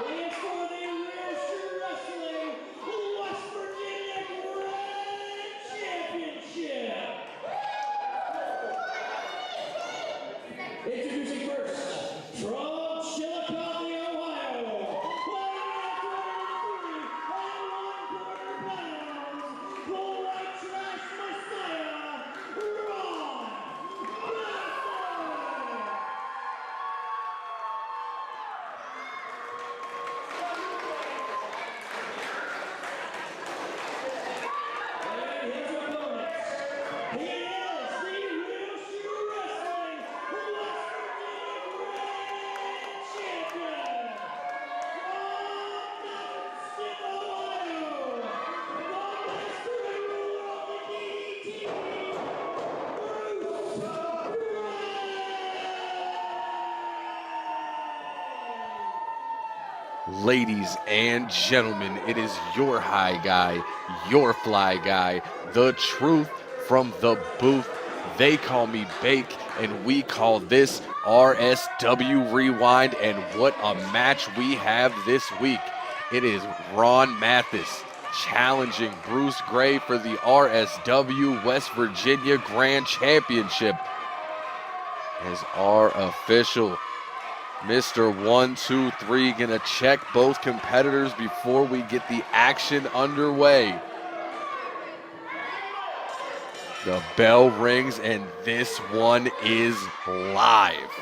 It's for the RSW West Virginia Grand Championship. Introducing first, from Chillicothe, Ohio, weighing at 203 1/4 pounds, the white trash messiah, Ron and his opponents, he is the Real Shoe Wrestling West Virginia Grand Champion, from Mathis, Ohio, the master and ruler of the DDT, Bruce Gray. Ladies and gentlemen, it is your high guy, your fly guy, the truth from the booth. They call me Bake, and we call this RSW Rewind. And what a match we have this week. It is Ron Mathis challenging Bruce Gray for the RSW West Virginia Grand Championship as our official Mr. 1, 2, 3 gonna check both competitors before we get the action underway. The bell rings and this one is live.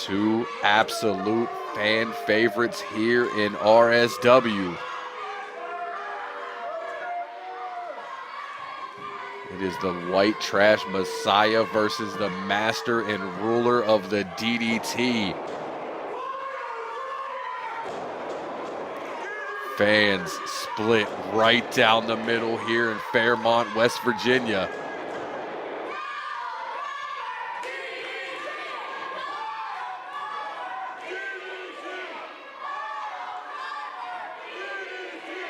Two absolute fan favorites here in RSW. It is the white trash messiah versus the master and ruler of the DDT. Fans split right down the middle here in Fairmont, West Virginia.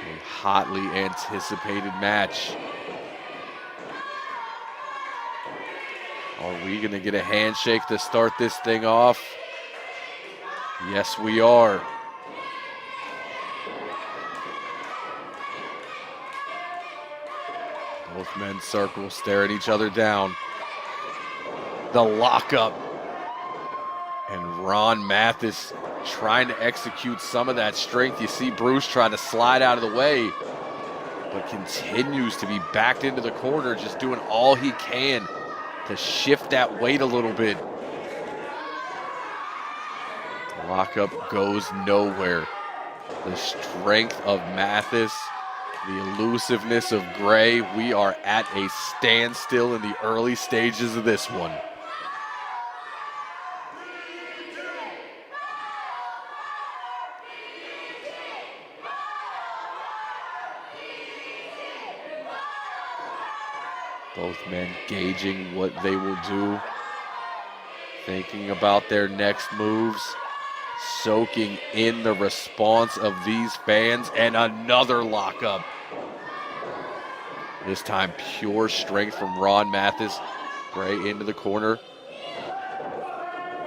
A hotly anticipated match. Are we gonna get a handshake to start this thing off? Yes, we are. Both men circle, staring each other down. The lockup. And Ron Mathis trying to execute some of that strength. You see Bruce trying to slide out of the way, but continues to be backed into the corner, just doing all he can to shift that weight a little bit. Lockup goes nowhere. The strength of Mathis, the elusiveness of Gray. We are at a standstill in the early stages of this one. Both men gauging what they will do, thinking about their next moves, soaking in the response of these fans, and another lockup. This time, pure strength from Ron Mathis. Gray into the corner.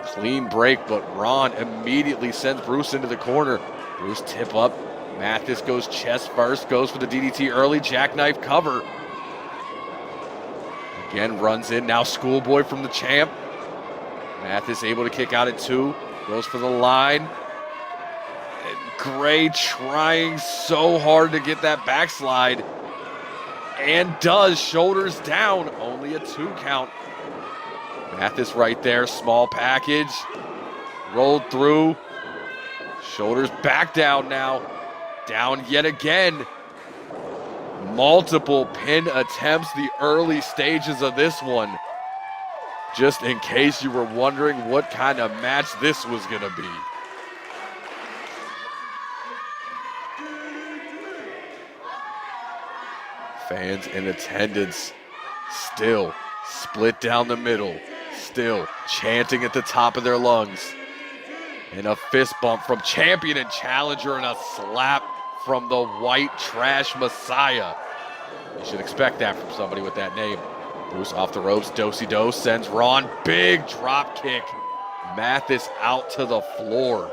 Clean break, but Ron immediately sends Bruce into the corner. Bruce tip up. Mathis goes chest first, goes for the DDT early, jackknife cover. Again, runs in, now schoolboy from the champ. Mathis able to kick out at 2, goes for the line. And Gray trying so hard to get that backslide. And does, shoulders down, only a 2 count. Mathis right there, small package. Rolled through, shoulders back down now. Down yet again. Multiple pin attempts, the early stages of this one. Just in case you were wondering what kind of match this was gonna be. Fans in attendance still split down the middle, still chanting at the top of their lungs. And a fist bump from champion and challenger and a slap from the white trash messiah. You should expect that from somebody with that name. Bruce off the ropes, do-si-do, sends Ron, big drop kick. Mathis out to the floor.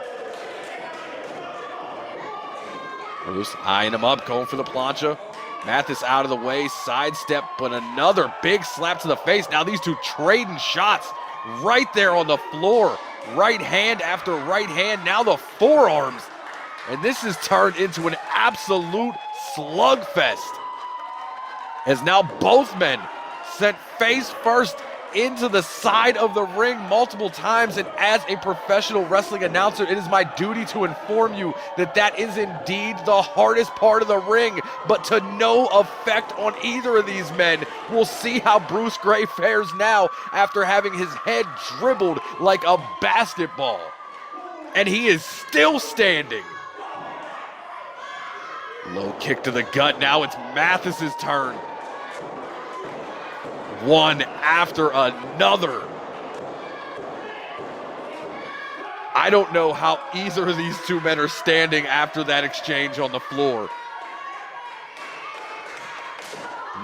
Bruce eyeing him up, going for the plancha. Mathis out of the way, sidestep, but another big slap to the face. Now these two trading shots right there on the floor. Right hand after right hand, now the forearms. And this has turned into an absolute slugfest, as now both men sent face first into the side of the ring multiple times. And as a professional wrestling announcer, it is my duty to inform you that that is indeed the hardest part of the ring, but to no effect on either of these men. We'll see how Bruce Gray fares now after having his head dribbled like a basketball. And he is still standing. Low kick to the gut. Now it's Mathis's turn. One after another. I don't know how either of these two men are standing after that exchange on the floor.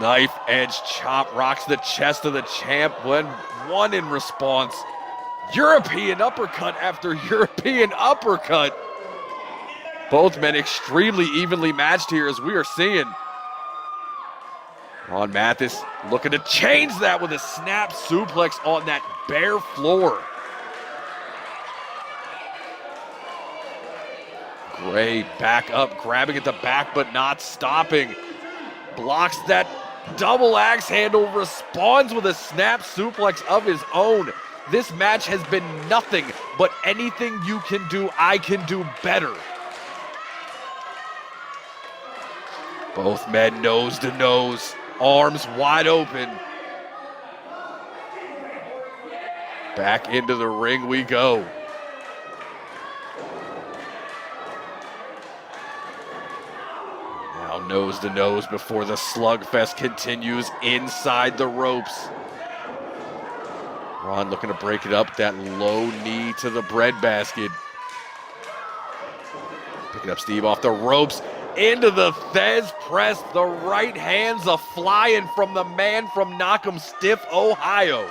Knife edge chop rocks the chest of the champ when one in response. European uppercut after European uppercut. Both men extremely evenly matched here, as we are seeing. Ron Mathis looking to change that with a snap suplex on that bare floor. Gray back up, grabbing at the back but not stopping. Blocks that double axe handle, responds with a snap suplex of his own. This match has been nothing but anything you can do, I can do better. Both men nose to nose. Arms wide open. Back into the ring we go. Now nose to nose before the slugfest continues inside the ropes. Ron looking to break it up. That low knee to the breadbasket. Picking up Steve off the ropes. Into the Thez press. The right hand's a flying from the man from Knock'em Stiff, Ohio.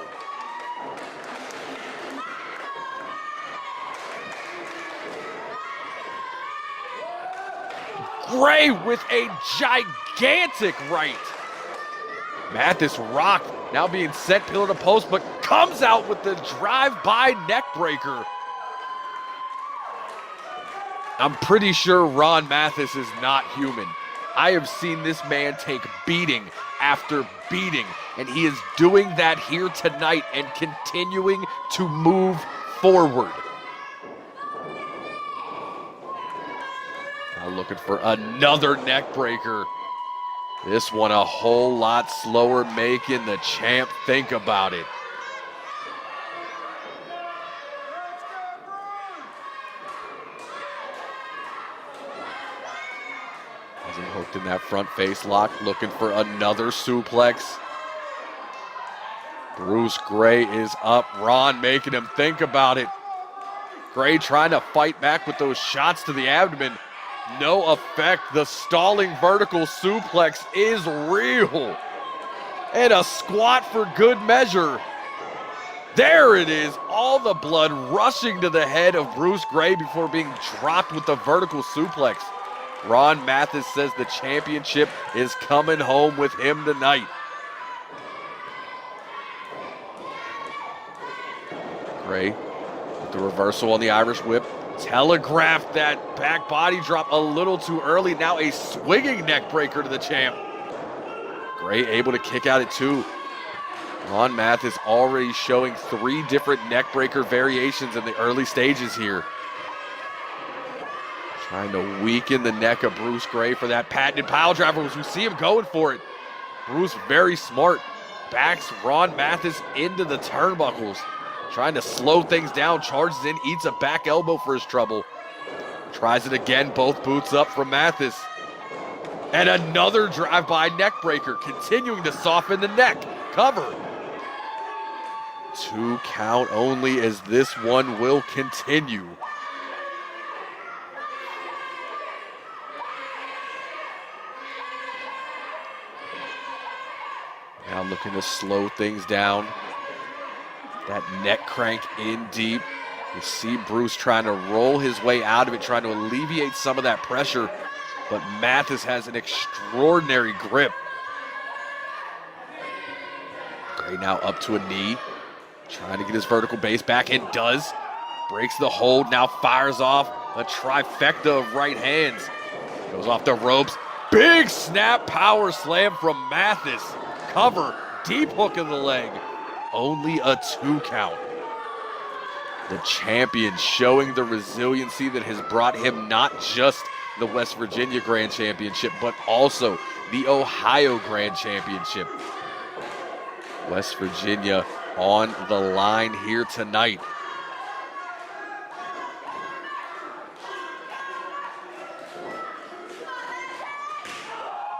Gray with a gigantic right. Mathis rocked, now being sent pillar to post, but comes out with the drive-by neck breaker. I'm pretty sure Ron Mathis is not human. I have seen this man take beating after beating, and he is doing that here tonight and continuing to move forward. Now looking for another neck breaker. This one a whole lot slower, making the champ think about it. Hooked in that front face lock, looking for another suplex. Bruce Gray is up. Ron making him think about it. Gray trying to fight back with those shots to the abdomen. No effect. The stalling vertical suplex is real. And a squat for good measure. There it is. All the blood rushing to the head of Bruce Gray before being dropped with the vertical suplex. Ron Mathis says the championship is coming home with him tonight. Gray with the reversal on the Irish whip. Telegraphed that back body drop a little too early. Now a swinging neck breaker to the champ. Gray able to kick out at two. Ron Mathis already showing 3 different neck breaker variations in the early stages here. Trying to weaken the neck of Bruce Gray for that patented pile driver, as we see him going for it. Bruce very smart. Backs Ron Mathis into the turnbuckles. Trying to slow things down, charges in, eats a back elbow for his trouble. Tries it again, both boots up from Mathis. And another drive-by neck breaker, continuing to soften the neck. Cover. 2 count only, as this one will continue. Now looking to slow things down. That neck crank in deep. You see Bruce trying to roll his way out of it, trying to alleviate some of that pressure, but Mathis has an extraordinary grip. Gray now up to a knee, trying to get his vertical base back, and does. Breaks the hold, now fires off a trifecta of right hands. Goes off the ropes. Big snap power slam from Mathis. Cover, deep hook in the leg. Only a 2 count. The champion showing the resiliency that has brought him not just the West Virginia Grand Championship, but also the Ohio Grand Championship. West Virginia on the line here tonight.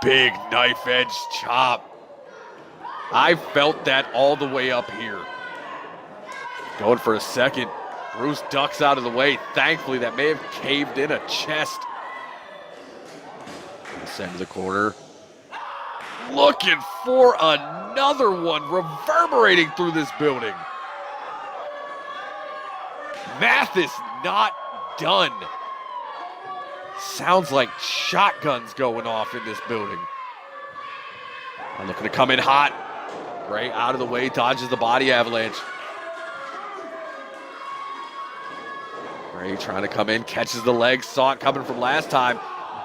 Big knife edge chop. I felt that all the way up here. Going for a second. Bruce ducks out of the way. Thankfully, that may have caved in a chest. Send to the corner. Looking for another one, reverberating through this building. Mathis not done. Sounds like shotguns going off in this building. I'm looking to come in hot. Gray out of the way, dodges the body avalanche. Gray trying to come in, catches the leg, saw it coming from last time.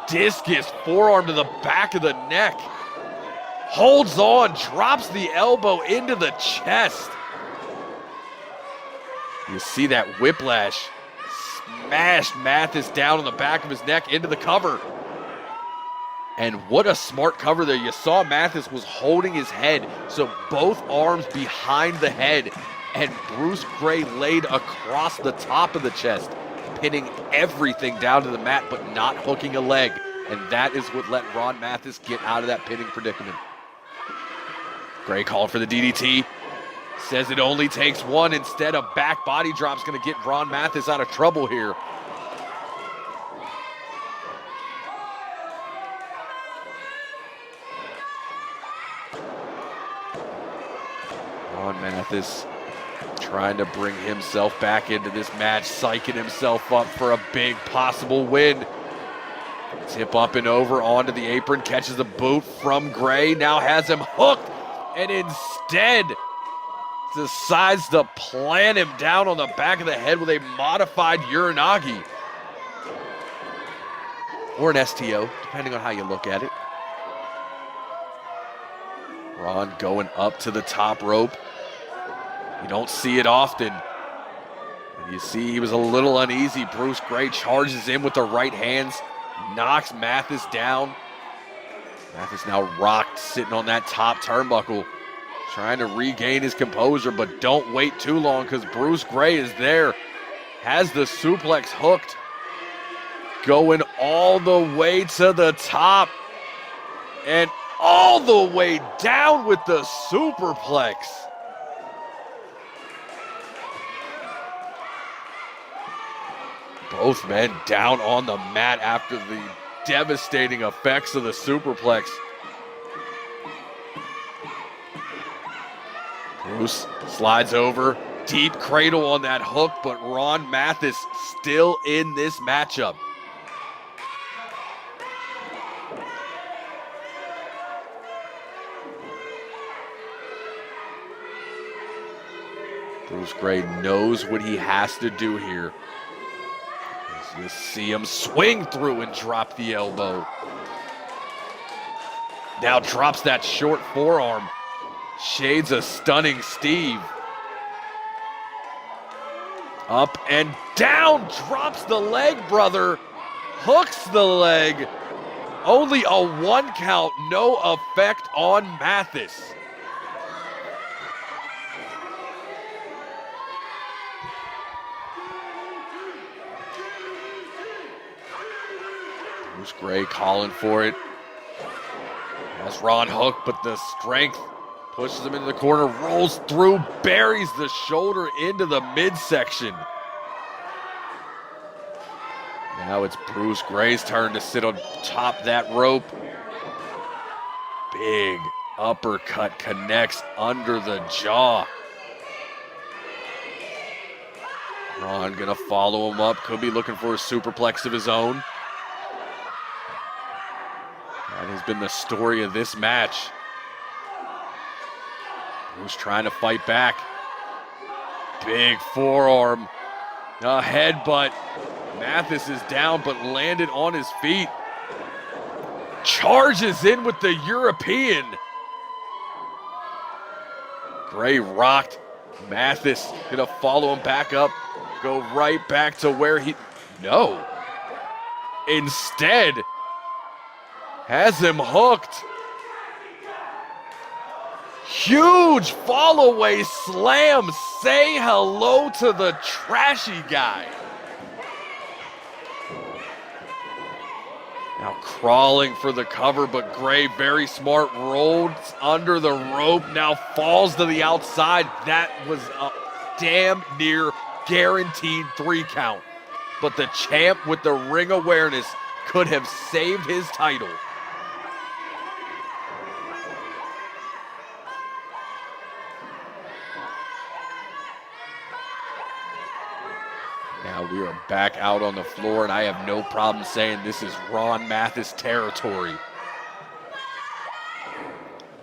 Discus, forearm to the back of the neck. Holds on, drops the elbow into the chest. You see that whiplash. Smashed Mathis down on the back of his neck into the cover. And what a smart cover there. You saw Mathis was holding his head, so both arms behind the head, and Bruce Gray laid across the top of the chest, pinning everything down to the mat, but not hooking a leg. And that is what let Ron Mathis get out of that pinning predicament. Gray called for the DDT. Says it only takes one. Instead, a back body drop's going to get Ron Mathis out of trouble here. Ron Mathis trying to bring himself back into this match, psyching himself up for a big possible win. Tip up and over onto the apron, catches a boot from Gray, now has him hooked, and instead decides to plant him down on the back of the head with a modified Uranagi. Or an STO, depending on how you look at it. Ron going up to the top rope. You don't see it often. And you see he was a little uneasy. Bruce Gray charges in with the right hands, knocks Mathis down. Mathis now rocked, sitting on that top turnbuckle, trying to regain his composure, but don't wait too long because Bruce Gray is there. Has the suplex hooked. Going all the way to the top. And all the way down with the superplex. Both men down on the mat after the devastating effects of the superplex. Bruce slides over, deep cradle on that hook, but Ron Mathis still in this matchup. Bruce Gray knows what he has to do here. You see him swing through and drop the elbow. Now drops that short forearm. Shades a stunning Steve. Up and down, drops the leg, brother. Hooks the leg. Only a 1 count, no effect on Mathis. Bruce Gray calling for it. Has Ron hooked, but the strength pushes him into the corner, rolls through, buries the shoulder into the midsection. Now it's Bruce Gray's turn to sit on top that rope. Big uppercut connects under the jaw. Ron gonna follow him up. Could be looking for a superplex of his own. That has been the story of this match. Who's trying to fight back? Big forearm. A headbutt. Mathis is down, but landed on his feet. Charges in with the European. Gray rocked. Mathis gonna follow him back up. Go right back to where he... No. Instead, has him hooked. Huge fall-away slam. Say hello to the trashy guy. Now crawling for the cover, but Gray, very smart, rolled under the rope, now falls to the outside. That was a damn near guaranteed 3 count. But the champ with the ring awareness could have saved his title. Now we are back out on the floor, and I have no problem saying this is Ron Mathis territory.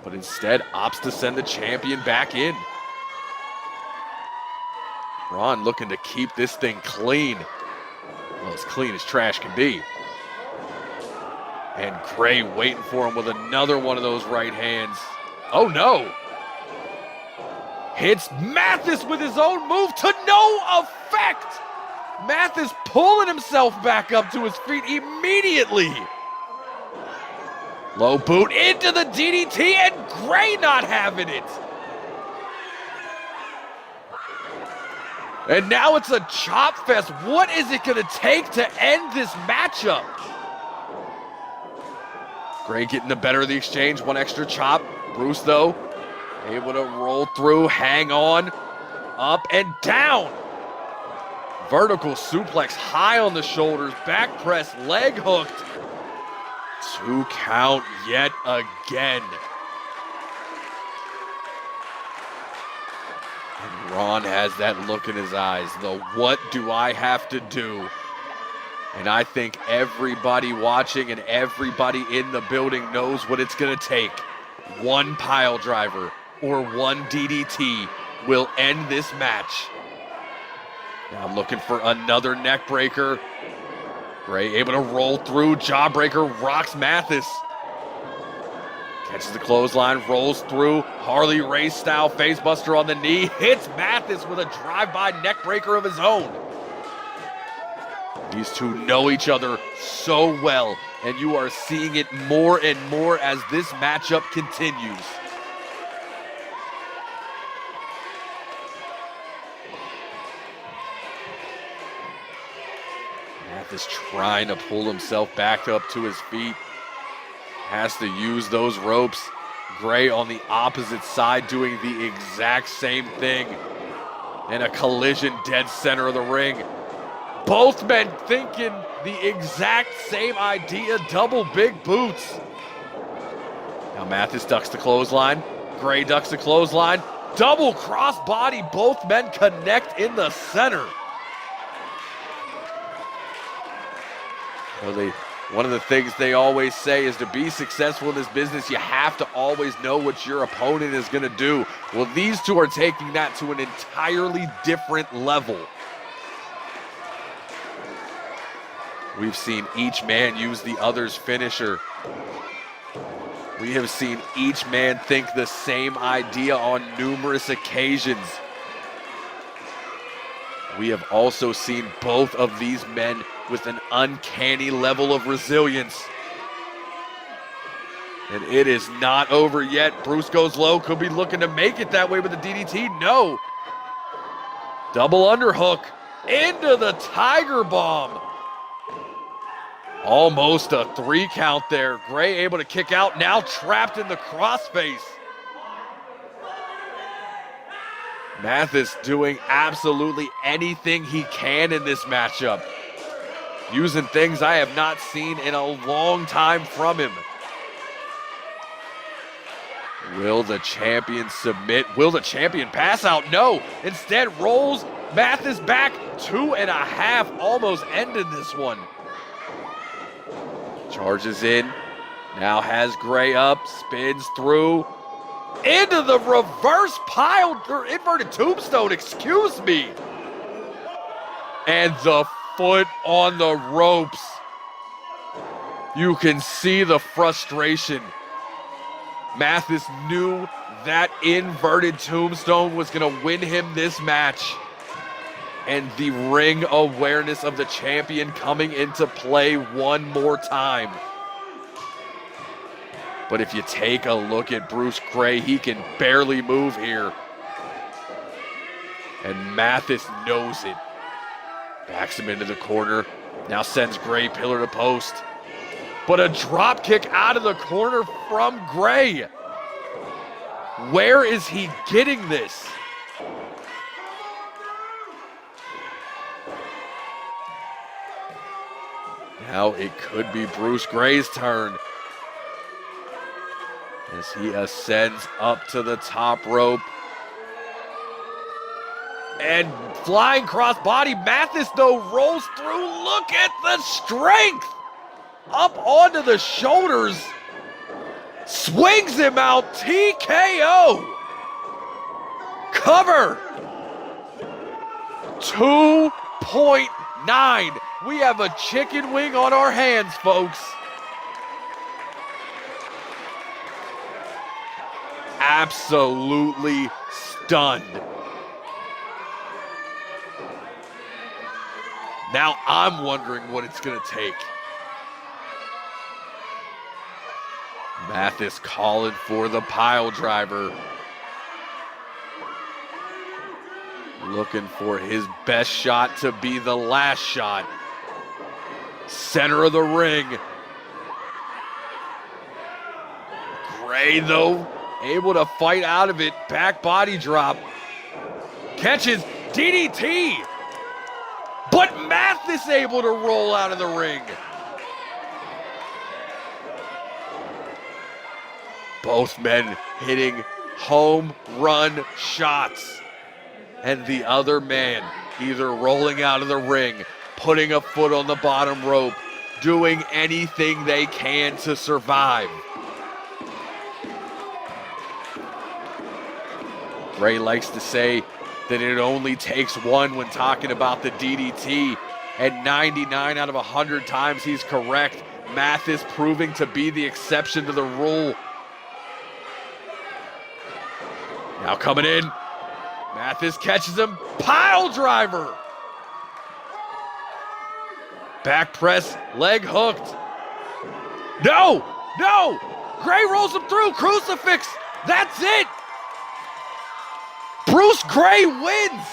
But instead opts to send the champion back in. Ron looking to keep this thing clean. Well, as clean as trash can be. And Gray waiting for him with another one of those right hands. Oh no! Hits Mathis with his own move to no effect! Mathis pulling himself back up to his feet immediately. Low boot into the DDT, and Gray not having it. And now it's a chop fest. What is it gonna take to end this matchup? Gray getting the better of the exchange, one extra chop. Bruce though, able to roll through, hang on, up and down. Vertical suplex high on the shoulders, back press, leg hooked. 2 count yet again. And Ron has that look in his eyes, the what do I have to do? And I think everybody watching and everybody in the building knows what it's gonna take. One pile driver or one DDT will end this match. Now looking for another neck breaker. Gray able to roll through, jawbreaker, rocks Mathis. Catches the clothesline, rolls through, Harley Race style facebuster on the knee, hits Mathis with a drive-by neck breaker of his own. These two know each other so well, and you are seeing it more and more as this matchup continues. Mathis trying to pull himself back up to his feet. Has to use those ropes. Gray on the opposite side doing the exact same thing. And a collision dead center of the ring. Both men thinking the exact same idea, double big boots. Now Mathis ducks the clothesline. Gray ducks the clothesline. Double crossbody, both men connect in the center. Well, one of the things they always say is to be successful in this business, you have to always know what your opponent is going to do. Well, these two are taking that to an entirely different level. We've seen each man use the other's finisher. We have seen each man think the same idea on numerous occasions. We have also seen both of these men with an uncanny level of resilience. And it is not over yet. Bruce goes low, could be looking to make it that way with the DDT. No. Double underhook into the Tiger Bomb. Almost a 3 count there. Gray able to kick out, now trapped in the crossface. Mathis doing absolutely anything he can in this matchup. Using things I have not seen in a long time from him. Will the champion submit? Will the champion pass out? No. Instead rolls Mathis back 2.5, almost ended this one. Charges in, now has Gray up, spins through, into the reverse pile, or inverted tombstone, excuse me. And the foot on the ropes. You can see the frustration. Mathis knew that inverted tombstone was going to win him this match. And the ring awareness of the champion coming into play one more time. But if you take a look at Bruce Gray, he can barely move here. And Mathis knows it. Backs him into the corner. Now sends Gray pillar to post. But a drop kick out of the corner from Gray. Where is he getting this? Now it could be Bruce Gray's turn as he ascends up to the top rope. And flying crossbody, Mathis though rolls through. Look at the strength! Up onto the shoulders. Swings him out, TKO! Cover! 2.9. We have a chicken wing on our hands, folks. Absolutely stunned. Now I'm wondering what it's going to take. Mathis calling for the pile driver. Looking for his best shot to be the last shot. Center of the ring. Gray, though, able to fight out of it. Back body drop. Catches DDT. But Mathis able to roll out of the ring. Both men hitting home run shots. And the other man either rolling out of the ring, putting a foot on the bottom rope, doing anything they can to survive. Gray likes to say that it only takes one when talking about the DDT, and 99 out of 100 times he's correct. Mathis proving to be the exception to the rule. Now coming in, Mathis catches him, pile driver. Back press, leg hooked. No, no, Gray rolls him through, crucifix, that's it. Bruce Gray wins.